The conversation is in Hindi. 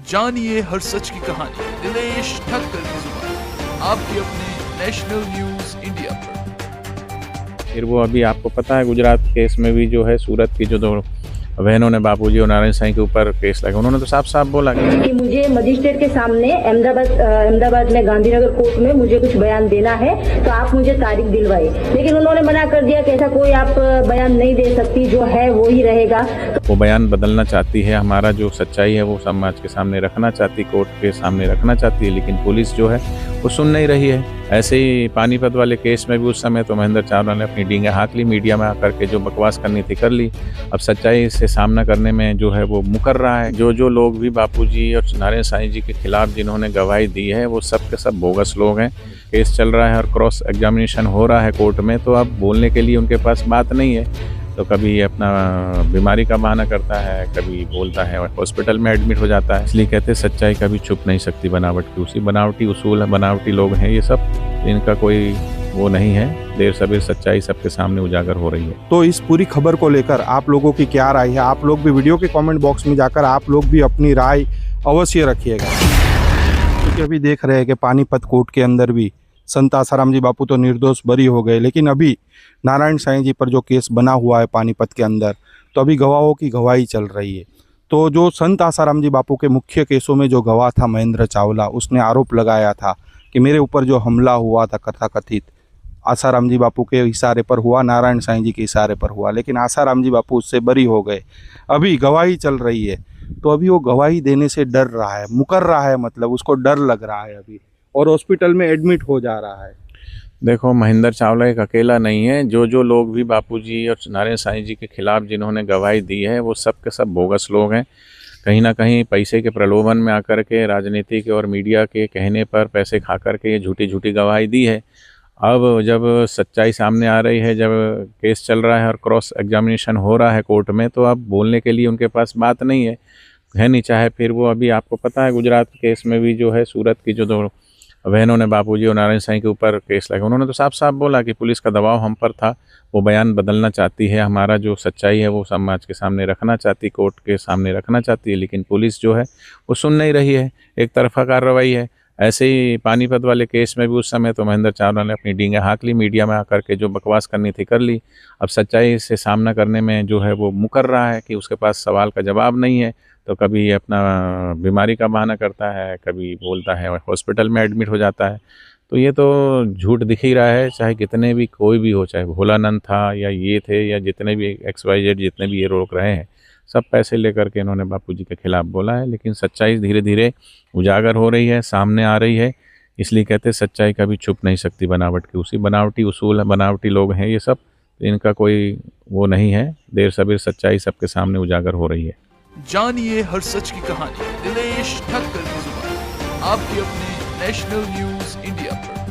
जानिए हर सच की कहानी दिनेश ठक्कर की जुबान आपके अपने नेशनल न्यूज इंडिया पर। फिर वो अभी आपको पता है गुजरात केस में भी जो है सूरत की जो दो बहनों ने बापूजी और नारायण साईं के ऊपर केस लगा, उन्होंने तो साफ साफ बोला कि मुझे मजिस्ट्रेट के सामने अहमदाबाद में गांधीनगर कोर्ट में मुझे कुछ बयान देना है, तो आप मुझे तारीख दिलवाए। लेकिन उन्होंने मना कर दिया कि ऐसा कोई आप बयान नहीं दे सकती, जो है वो ही रहेगा। वो बयान बदलना चाहती है, हमारा जो सच्चाई है वो समाज के सामने रखना चाहती, कोर्ट के सामने रखना चाहती है, लेकिन पुलिस जो है वो सुन नहीं रही है। ऐसे ही पानीपत वाले केस में भी उस समय तो महेंद्र चावला ने अपनी डींगे हाँक ली, मीडिया में आकर के जो बकवास करनी थी कर ली। अब सच्चाई से सामना करने में जो है वो मुकर रहा है। जो लोग भी बापूजी और नारायण साईं जी के खिलाफ जिन्होंने गवाही दी है वो सब के सब बोगस लोग हैं। केस चल रहा है और क्रॉस एग्जामिनेशन हो रहा है कोर्ट में, तो अब बोलने के लिए उनके पास बात नहीं है। तो कभी अपना बीमारी का बहाना करता है, कभी बोलता है हॉस्पिटल में एडमिट हो जाता है। इसलिए कहते हैं सच्चाई कभी छुप नहीं सकती बनावट की। उसी बनावटी उसूल है, बनावटी लोग हैं ये सब, इनका कोई वो नहीं है। देर सवेर सच्चाई सबके सामने उजागर हो रही है। तो इस पूरी खबर को लेकर आप लोगों की क्या राय है? आप लोग भी वीडियो के कमेंट बॉक्स में जाकर आप लोग भी अपनी राय अवश्य रखिएगा। क्योंकि अभी देख रहे हैं कि पानीपत कोर्ट के अंदर भी संत आसाराम जी बापू तो निर्दोष बरी हो गए, लेकिन अभी नारायण साईं जी पर जो केस बना हुआ है पानीपत के अंदर, तो अभी गवाहों की गवाही चल रही है। तो जो संत आसाराम जी बापू के मुख्य केसों में जो गवाह था महेंद्र चावला, उसने आरोप लगाया था कि मेरे ऊपर जो हमला हुआ था कथाकथित आसाराम जी बापू के इशारे पर हुआ, नारायण साईं जी के इशारे पर हुआ, लेकिन आसाराम जी बापू उससे बरी हो गए। अभी गवाही चल रही है, तो अभी वो गवाही देने से डर रहा है, मुकर रहा है, मतलब उसको डर लग रहा है अभी, और हॉस्पिटल में एडमिट हो जा रहा है। देखो, महेंद्र चावला एक अकेला नहीं है। जो लोग भी बापूजी और नारायण साईं जी के खिलाफ जिन्होंने गवाही दी है वो सब के सब बोगस लोग हैं। कहीं ना कहीं पैसे के प्रलोभन में आकर के, राजनीति के और मीडिया के कहने पर पैसे खा कर के ये झूठी गवाही दी है। अब जब सच्चाई सामने आ रही है, जब केस चल रहा है और क्रॉस एग्जामिनेशन हो रहा है कोर्ट में, तो अब बोलने के लिए उनके पास बात नहीं है नहीं। चाहे फिर वो अभी आपको पता है गुजरात केस में भी जो है सूरत की जो दो बहनों ने बापूजी और नारायण साईं के ऊपर केस लगा, उन्होंने तो साफ साफ बोला कि पुलिस का दबाव हम पर था। वो बयान बदलना चाहती है, हमारा जो सच्चाई है वो समाज के सामने रखना चाहती, कोर्ट के सामने रखना चाहती है, लेकिन पुलिस जो है वो सुन नहीं रही है। एक तरफा कार्रवाई है। ऐसे ही पानीपत वाले केस में भी उस समय तो महेंद्र चावला ने अपनी डींगे हाँक ली, मीडिया में आकर के जो बकवास करनी थी कर ली। अब सच्चाई से सामना करने में जो है वो मुकर रहा है कि उसके पास सवाल का जवाब नहीं है। तो कभी अपना बीमारी का बहाना करता है, कभी बोलता है हॉस्पिटल में एडमिट हो जाता है। तो ये तो झूठ दिख ही रहा है, चाहे कितने भी कोई भी हो, चाहे भोलानंद था या ये थे या जितने भी XYZ जितने भी ये रोक रहे हैं, सब पैसे लेकर के इन्होंने बापूजी के खिलाफ बोला है। लेकिन सच्चाई धीरे धीरे उजागर हो रही है, सामने आ रही है। इसलिए कहते हैं सच्चाई कभी छुप नहीं सकती बनावट की। उसी बनावटी उसूल है, बनावटी लोग हैं ये सब, इनका कोई वो नहीं है। देर सवेर सच्चाई सबके सामने उजागर हो रही है। जानिए हर सच की कहानी दिनेश ठक्कर की जुबान आपके अपने नेशनल न्यूज इंडिया पर।